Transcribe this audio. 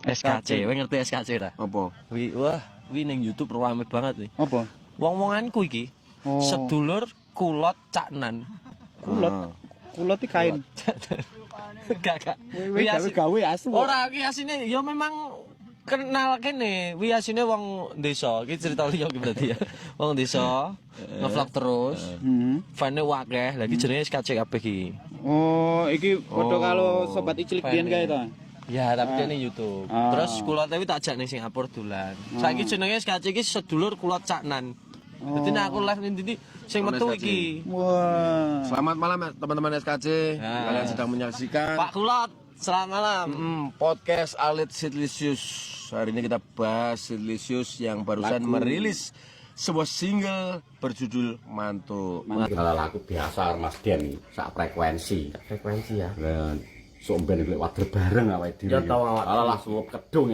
SKC, kowe ngerti SKC ta? Apa? Wi ning YouTube rame banget nih. Apa? Wong-wonganku iki sedulur kulot caknan. Kulot iki kain. Gak. Wi gawe asu. Ora iki asine ya memang kenal kene. Wi asine wong desa. Iki cerita liya iki berarti ya. Wong desa ngevlog terus. Fane wakeh. Lagi jenenge SKC kabeh iki. Oh, iki padha karo sobat icilik biyen kae to. Ya, tapi dia nih YouTube. Terus kulot tapi tak ajak ning Singapura dolan. Saiki jenenge SKC iki sedulur kulot caknan. Dadi nek aku live ning ndi sing metu iki. Wah. Selamat malam ya, teman-teman SKC. Kalian sedang menyaksikan Pak Kulot, selamat malam. podcast Alit Sidlisius. Hari ini kita bahas Sidlisius yang barusan merilis sebuah single berjudul Mantuk. Kalau lagu biasa Mas Dian sak frekuensi Frekuensi ya. somben lek wader bareng awake dhewe. Ya tau awak. Alah suwep kedung ya.